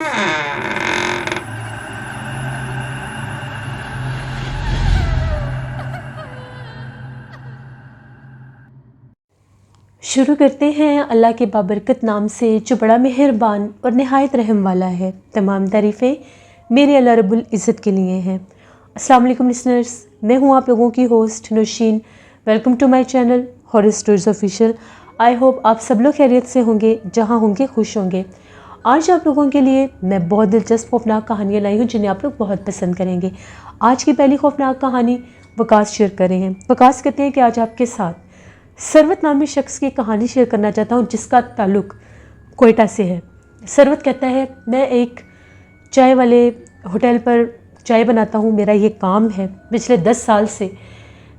शुरू करते हैं अल्लाह के बाबरकत नाम से जो बड़ा मेहरबान और नहायत रहम वाला है। तमाम तारीफ़ें मेरे अल्लाह रब्बुल इज़्ज़त के लिए हैं। अस्सलाम वालेकुम लिसनर्स, मैं हूँ आप लोगों की host Nausheen. Welcome to my channel horror stories official. I hope आप सब लोग खैरियत से होंगे, जहाँ होंगे खुश होंगे। आज आप लोगों के लिए मैं बहुत दिलचस्प खौफनाक कहानियाँ लाई हूँ जिन्हें आप लोग बहुत पसंद करेंगे। आज की पहली खौफनाक कहानी वकास शेयर कर रहे हैं। वकास कहते हैं कि आज आपके साथ सरवत नामी शख्स की कहानी शेयर करना चाहता हूँ जिसका ताल्लुक़ कोयटा से है। सरवत कहता है, मैं एक चाय वाले होटल पर चाय बनाता हूँ, मेरा ये काम है। पिछले 10 साल से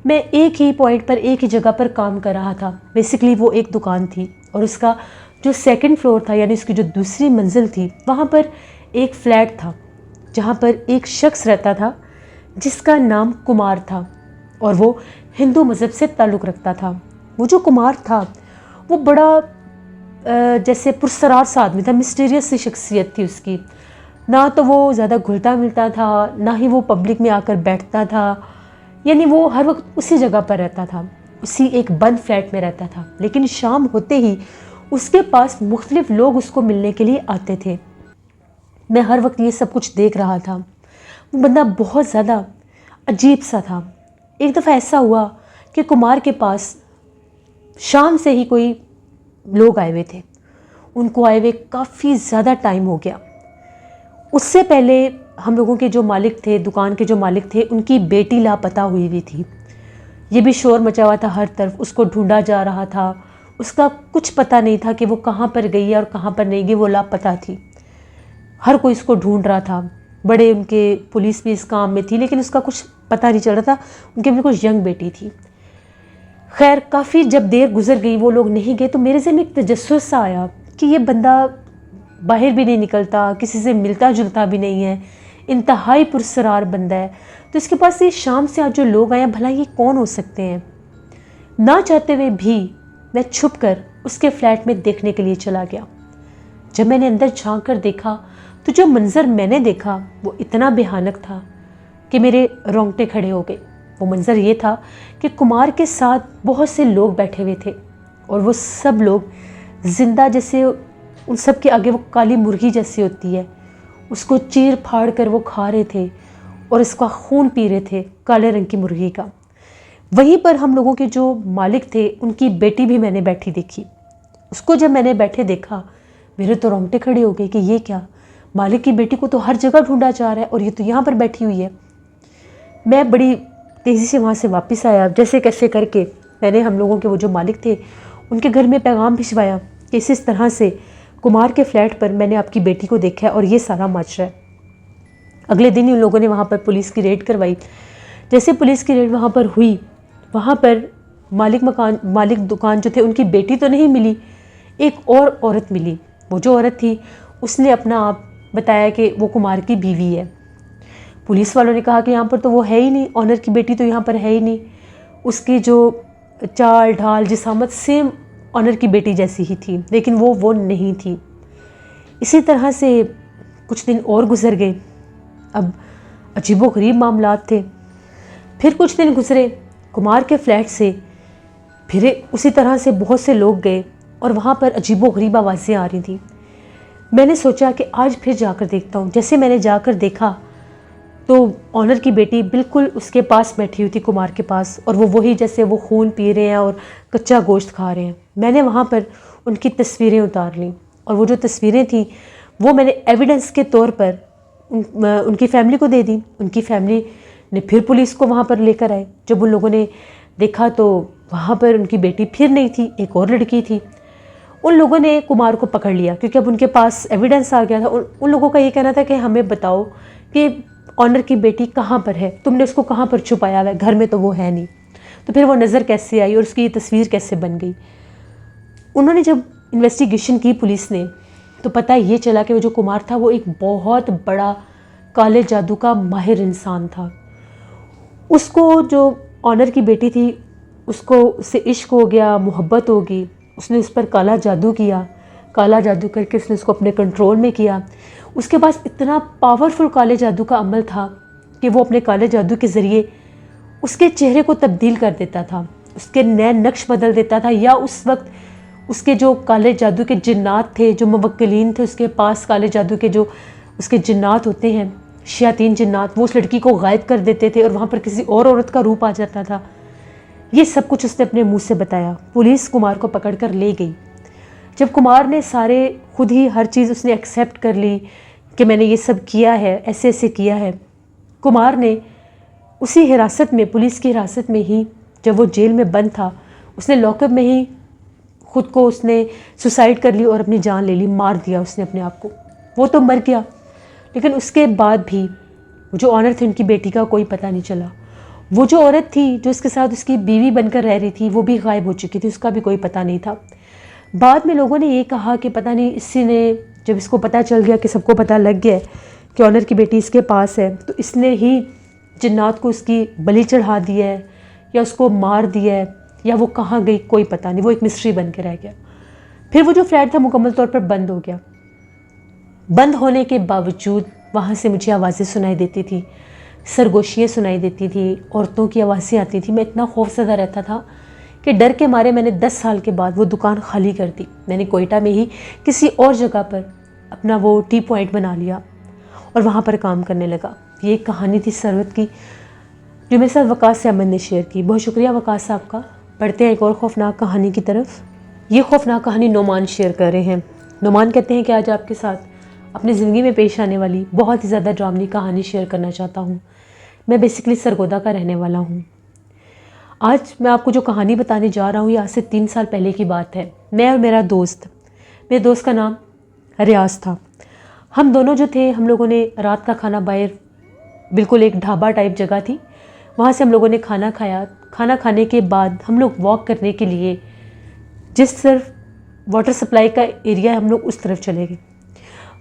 मैं एक ही पॉइंट पर, एक ही जगह पर काम कर रहा था। बेसिकली वो एक दुकान थी और उसका जो सेकंड फ्लोर था, यानी उसकी जो दूसरी मंजिल थी, वहाँ पर एक फ्लैट था जहाँ पर एक शख्स रहता था जिसका नाम कुमार था और वो हिंदू मज़हब से ताल्लुक़ रखता था। वो जो कुमार था वो बड़ा जैसे पुरसरार सा आदमी था, मिस्टीरियस सी शख्सियत थी उसकी। ना तो वो ज़्यादा घुलता मिलता था, ना ही वो पब्लिक में आकर बैठता था, यानी वो हर वक्त उसी जगह पर रहता था, उसी एक बंद फ्लैट में रहता था। लेकिन शाम होते ही उसके पास मुख्तलिफ लोग उसको मिलने के लिए आते थे। मैं हर वक्त ये सब कुछ देख रहा था। वो बंदा बहुत ज़्यादा अजीब सा था। एक दफ़ा ऐसा हुआ कि कुमार के पास शाम से ही कोई लोग आए हुए थे। उनको आए हुए काफ़ी ज़्यादा टाइम हो गया। उससे पहले हम लोगों के जो मालिक थे, दुकान के जो मालिक थे, उनकी बेटी लापता हुई हुई थी। ये भी शोर मचा हुआ था हर तरफ, उसको ढूंढा जा रहा था। उसका कुछ पता नहीं था कि वो कहाँ पर गई है और कहाँ पर नहीं गई, वो लापता थी। हर कोई उसको ढूंढ रहा था। बड़े उनके पुलिस भी इस काम में थी, लेकिन उसका कुछ पता नहीं चल रहा था। उनकी बिल्कुल यंग बेटी थी। खैर, काफ़ी जब देर गुजर गई, वो लोग नहीं गए, तो मेरे ज़हन में एक तजस्सुस सा आया कि ये बंदा बाहर भी नहीं निकलता, किसी से मिलता जुलता भी नहीं है, इंतहाई पुरसरार बंदा है। तो इसके पास ये शाम से आज जो लोग आए हैं, भला ये कौन हो सकते हैं? ना चाहते हुए भी मैं छुप कर उसके फ्लैट में देखने के लिए चला गया। जब मैंने अंदर झांक कर देखा तो जो मंज़र मैंने देखा वो इतना भयानक था कि मेरे रोंगटे खड़े हो गए। वो मंज़र ये था कि कुमार के साथ बहुत से लोग बैठे हुए थे और वो सब लोग ज़िंदा, जैसे उन सब के आगे वो काली मुर्गी जैसी होती है, उसको चीर फाड़ कर वो खा रहे थे और इसका खून पी रहे थे, काले रंग की मुर्गी का। वहीं पर हम लोगों के जो मालिक थे, उनकी बेटी भी मैंने बैठी देखी। उसको जब मैंने बैठे देखा, मेरे तो रोंगटे खड़े हो गए कि ये क्या, मालिक की बेटी को तो हर जगह ढूंढा जा रहा है और ये तो यहाँ पर बैठी हुई है। मैं बड़ी तेज़ी से वहाँ से वापस आया। जैसे कैसे करके मैंने हम लोगों के वो जो मालिक थे उनके घर में पैगाम भिजवाया कि इस तरह से कुमार के फ्लैट पर मैंने आपकी बेटी को देखा है और ये सारा मच रहा है। अगले दिन ही उन लोगों ने वहाँ पर पुलिस की रेड करवाई। जैसे पुलिस की रेड वहाँ पर हुई, वहाँ पर मालिक दुकान जो थे, उनकी बेटी तो नहीं मिली, एक और औरत मिली। वो जो औरत थी उसने अपना आप बताया कि वो कुमार की बीवी है। पुलिस वालों ने कहा कि यहाँ पर तो वो है ही नहीं, ऑनर की बेटी तो यहाँ पर है ही नहीं। उसकी जो चाल ढाल जिसामत सेम ऑनर की बेटी जैसी ही थी, लेकिन वो नहीं थी। इसी तरह से कुछ दिन और गुजर गए। अब अजीबोगरीब मामलात थे। फिर कुछ दिन गुजरे, कुमार के फ्लैट से फिर उसी तरह से बहुत से लोग गए और वहाँ पर अजीबोगरीब आवाज़ें आ रही थी। मैंने सोचा कि आज फिर जाकर देखता हूँ। जैसे मैंने जाकर देखा तो ऑनर की बेटी बिल्कुल उसके पास बैठी हुई थी, कुमार के पास, और वो वही जैसे वो खून पी रहे हैं और कच्चा गोश्त खा रहे हैं। मैंने वहाँ पर उनकी तस्वीरें उतार लीं और वो जो तस्वीरें थी वो मैंने एविडेंस के तौर पर उनकी फैमिली को दे दी। उनकी फैमिली ने फिर पुलिस को वहाँ पर लेकर आए। जब उन लोगों ने देखा तो वहाँ पर उनकी बेटी फिर नहीं थी, एक और लड़की थी। उन लोगों ने कुमार को पकड़ लिया क्योंकि अब उनके पास एविडेंस आ गया था। उन लोगों का ये कहना था कि हमें बताओ कि ऑनर की बेटी कहाँ पर है, तुमने उसको कहाँ पर छुपाया हुआ है, घर में तो वो है नहीं। तो फिर वो नज़र कैसे आई और उसकी ये तस्वीर कैसे बन गई। उन्होंने जब इन्वेस्टिगेशन की पुलिस ने, तो पता ये चला कि वो जो कुमार था वो एक बहुत बड़ा काले जादू का माहिर इंसान था। उसको जो ऑनर की बेटी थी उसको उससे इश्क हो गया, मोहब्बत होगी। उसने उस पर काला जादू किया, काला जादू करके उसने उसको अपने कंट्रोल में किया। उसके पास इतना पावरफुल काले जादू का अमल था कि वो अपने काले जादू के ज़रिए उसके चेहरे को तब्दील कर देता था, उसके नए नक्श बदल देता था, या उस वक्त उसके जो काले जादू के जिन्नात थे, जो मुवक्किलीन थे उसके पास, काले जादू के जो उसके जिन्नात होते हैं, शयातीन जिन्नात, वो उस लड़की को गायब कर देते थे और वहाँ पर किसी और औरत का रूप आ जाता था। ये सब कुछ उसने अपने मुंह से बताया। पुलिस कुमार को पकड़ कर ले गई। जब कुमार ने सारे खुद ही हर चीज़ उसने एक्सेप्ट कर ली कि मैंने ये सब किया है, ऐसे ऐसे किया है, कुमार ने उसी हिरासत में, पुलिस की हिरासत में ही, जब वो जेल में बंद था, उसने लॉकअप में ही खुद को उसने सुसाइड कर ली और अपनी जान ले ली, मार दिया उसने अपने आप को। वो तो मर गया, लेकिन उसके बाद भी जो ऑनर थी उनकी बेटी का कोई पता नहीं चला। वो जो औरत थी जो इसके साथ उसकी बीवी बनकर रह रही थी, वो भी गायब हो चुकी थी, उसका भी कोई पता नहीं था। बाद में लोगों ने ये कहा कि पता नहीं इसी ने, जब इसको पता चल गया कि सबको पता लग गया कि ऑनर की बेटी इसके पास है, तो इसने ही जिन्नात को उसकी बलि चढ़ा दिया है या उसको मार दिया है, या वो कहाँ गई कोई पता नहीं, वो एक मिस्ट्री बन के रह गया। फिर वो जो फ्लैट था मुकम्मल तौर पर बंद हो गया। बंद होने के बावजूद वहाँ से मुझे आवाज़ें सुनाई देती थी, सरगोशियाँ सुनाई देती थी, औरतों की आवाज़ें आती थी। मैं इतना खौफज़दा रहता था कि डर के मारे मैंने 10 साल के बाद वो दुकान खाली कर दी। मैंने कोयटा में ही किसी और जगह पर अपना वो टी पॉइंट बना लिया और वहाँ पर काम करने लगा। ये एक कहानी थी सरवत की जो मेरे साथ वकास अहमद ने शेयर की। बहुत शुक्रिया वकास साहब का। बढ़ते हैं एक और खौफनाक कहानी की तरफ। ये खौफनाक कहानी नोमान शेयर कर रहे हैं। नोमान कहते हैं कि आज आपके साथ अपनी ज़िंदगी में पेश आने वाली बहुत ही ज़्यादा ड्रामनी कहानी शेयर करना चाहता हूँ। मैं बेसिकली सरगोदा का रहने वाला हूँ। आज मैं आपको जो कहानी बताने जा रहा हूँ ये आज से 3 साल पहले की बात है। मैं और मेरे दोस्त का नाम रियाज था। हम दोनों जो थे, हम लोगों ने रात का खाना बाहर, बिल्कुल एक ढाबा टाइप जगह थी, वहाँ से हम लोगों ने खाना खाया। खाना खाने के बाद हम लोग वॉक करने के लिए जिस तरफ वाटर सप्लाई का एरिया है, हम लोग उस तरफ चले गए।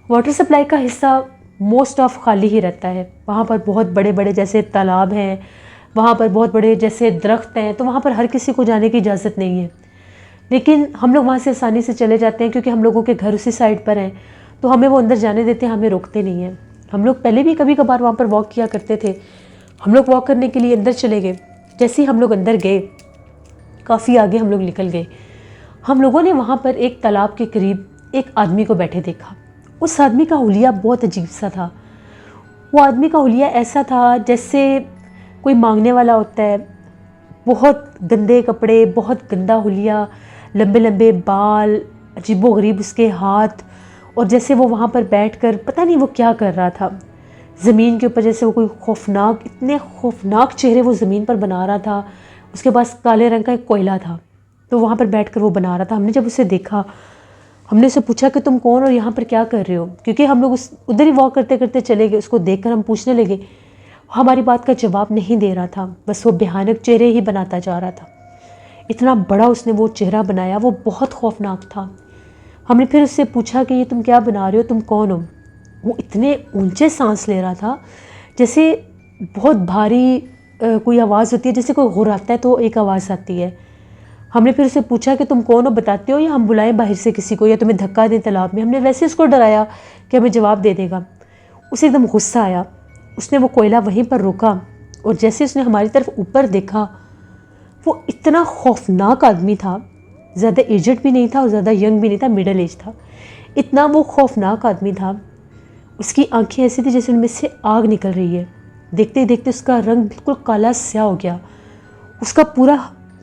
वाटर सप्लाई का हिस्सा मोस्ट ऑफ खाली ही रहता है। वहाँ पर बहुत बड़े बड़े जैसे तालाब हैं, वहाँ पर बहुत बड़े जैसे दरख्त हैं, तो वहाँ पर हर किसी को जाने की इजाज़त नहीं है। लेकिन हम लोग वहाँ से आसानी से चले जाते हैं क्योंकि हम लोगों के घर उसी साइड पर हैं, तो हमें वो अंदर जाने देते हैं, हमें रोकते नहीं हैं। हम लोग पहले भी कभी कभार वहाँ पर वॉक किया करते थे। हम लोग वॉक करने के लिए अंदर चले गए। जैसे ही हम लोग अंदर गए, काफ़ी आगे हम लोग निकल गए, हम लोगों ने वहाँ पर एक तालाब के करीब एक आदमी को बैठे देखा। उस आदमी का हुलिया बहुत अजीब सा था। वो आदमी का हुलिया ऐसा था जैसे कोई मांगने वाला होता है। बहुत गंदे कपड़े, बहुत गंदा हुलिया, लंबे लंबे बाल, अजीबोगरीब उसके हाथ, और जैसे वो वहाँ पर बैठकर पता नहीं वो क्या कर रहा था। ज़मीन के ऊपर जैसे वो कोई खौफनाक, इतने खौफनाक चेहरे वो ज़मीन पर बना रहा था। उसके पास काले रंग का एक कोयला था, तो वहाँ पर बैठकर वो बना रहा था। हमने जब उसे देखा, हमने उससे पूछा कि तुम कौन और यहाँ पर क्या कर रहे हो, क्योंकि हम लोग उधर ही वॉक करते करते चले गए। उसको देखकर हम पूछने लगे, हमारी बात का जवाब नहीं दे रहा था, बस वो भयानक चेहरे ही बनाता जा रहा था। इतना बड़ा उसने वो चेहरा बनाया, वो बहुत खौफनाक था। हमने फिर उससे पूछा कि ये तुम क्या बना रहे हो, तुम कौन हो। वो इतने ऊंचे सांस ले रहा था जैसे बहुत भारी कोई आवाज़ होती है, जैसे कोई गुर्राता है तो एक आवाज़ आती है। हमने फिर उससे पूछा कि तुम कौन हो, बताते हो या हम बुलाएं बाहर से किसी को, या तुम्हें धक्का दें तालाब में। हमने वैसे उसको डराया कि हमें जवाब दे देगा। उसे एकदम गुस्सा आया। उसने वो कोयला वहीं पर रोका और जैसे उसने हमारी तरफ ऊपर देखा, वो इतना खौफनाक आदमी था। ज़्यादा एजड भी नहीं था और ज़्यादा यंग भी नहीं था, मिडल एज था। इतना वो खौफनाक आदमी था। उसकी आंखें ऐसी थी जैसे उनमें से आग निकल रही है। देखते ही देखते उसका रंग बिल्कुल काला स्याह हो गया, उसका पूरा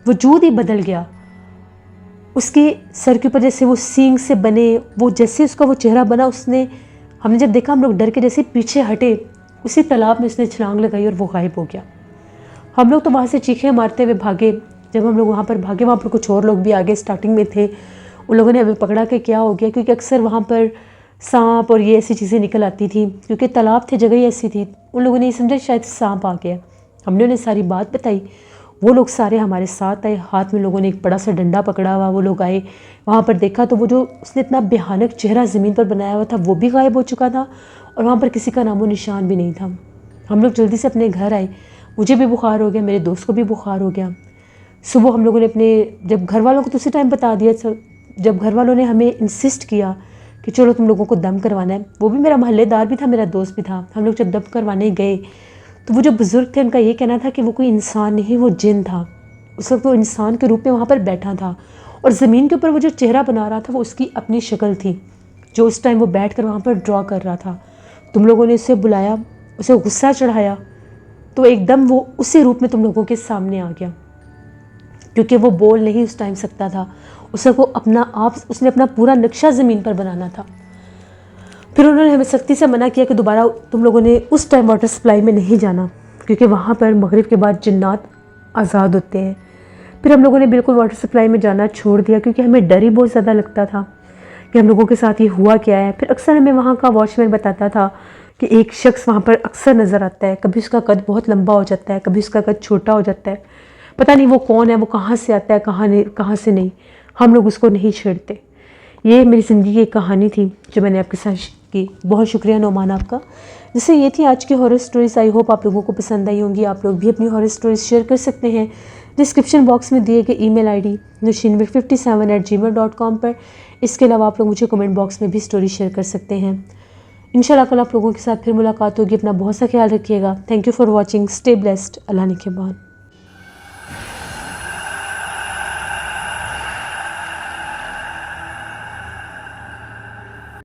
वजूद ही बदल गया। उसके सर के ऊपर जैसे वो सींग से बने, वो जैसे उसका वो चेहरा बना, हमने जब देखा हम लोग डर के जैसे पीछे हटे। उसी तालाब में उसने छलांग लगाई और वो गायब हो गया। हम लोग तो वहाँ से चीखें मारते हुए भागे। जब हम लोग वहाँ पर भागे, वहाँ पर कुछ और लोग भी आगे स्टार्टिंग में थे। उन लोगों ने हमें पकड़ा कि क्या हो गया, क्योंकि अक्सर वहाँ पर सांप और ये ऐसी चीज़ें निकल आती थी, क्योंकि तालाब थे, जगह ही ऐसी थी। उन लोगों ने ये समझा शायद सांप आ गया। हमने उन्हें सारी बात बताई। वो लोग सारे हमारे साथ आए। हाथ में लोगों ने एक बड़ा सा डंडा पकड़ा हुआ, वो लोग आए। वहाँ पर देखा तो वो जो उसने इतना भयानक चेहरा ज़मीन पर बनाया हुआ था वो भी गायब हो चुका था और वहाँ पर किसी का नामो निशान भी नहीं था। हम लोग जल्दी से अपने घर आए। मुझे भी बुखार हो गया, मेरे दोस्त को भी बुखार हो गया। सुबह हम लोगों ने जब घर वालों को तो उसी टाइम बता दिया था, जब घर वालों ने हमें इंसिस्ट किया कि चलो तुम लोगों को दम करवाना है। वो भी मेरा मोहल्लेदार भी था, मेरा दोस्त भी था। हम लोग जब दम करवाने गए तो वो जो बुज़ुर्ग थे उनका ये कहना था कि वो कोई इंसान नहीं, वो जिन था। उस वक्त वो इंसान के रूप में वहाँ पर बैठा था और ज़मीन के ऊपर वो जो चेहरा बना रहा था वो उसकी अपनी शक्ल थी जो उस टाइम वो बैठ कर वहाँ पर ड्रॉ कर रहा था। तुम लोगों ने उसे बुलाया, उसे गुस्सा चढ़ाया तो एकदम वो उसी रूप में तुम लोगों के सामने आ गया, क्योंकि वो बोल नहीं उस टाइम सकता था। उसने अपना पूरा नक्शा ज़मीन पर बनाना था। फिर उन्होंने हमें सख्ती से मना किया कि दोबारा तुम लोगों ने उस टाइम वाटर सप्लाई में नहीं जाना, क्योंकि वहाँ पर मगरिब के बाद जिन्नात आज़ाद होते हैं। फिर हम लोगों ने बिल्कुल वाटर सप्लाई में जाना छोड़ दिया, क्योंकि हमें डर ही बहुत ज़्यादा लगता था कि हम लोगों के साथ ये हुआ क्या है। फिर अक्सर हमें वहाँ का वॉचमैन बताता था कि एक शख्स वहाँ पर अक्सर नज़र आता है, कभी उसका कद बहुत लंबा हो जाता है, कभी उसका कद छोटा हो जाता है, पता नहीं वो कौन है, वो कहाँ से आता है, कहाँ से नहीं। हम लोग उसको नहीं छेड़ते। ये मेरी ज़िंदगी की एक कहानी थी जो मैंने आपके साथ की। बहुत शुक्रिया नौमान आपका। जैसे ये थी आज की हॉरर स्टोरीज़। आई होप आप लोगों को पसंद आई होंगी। आप लोग भी अपनी हॉरर स्टोरीज़ शेयर कर सकते हैं डिस्क्रिप्शन बॉक्स में दिए गए ईमेल आईडी nushinbek57@gmail.com पर। इसके अलावा आप लोग मुझे कमेंट बॉक्स में भी स्टोरी शेयर कर सकते हैं। इंशाल्लाह कल आप लोगों के साथ फिर मुलाकात होगी। अपना बहुत सा ख्याल रखिएगा। Thank you for watching. Stay blessed. Allah निगहबान।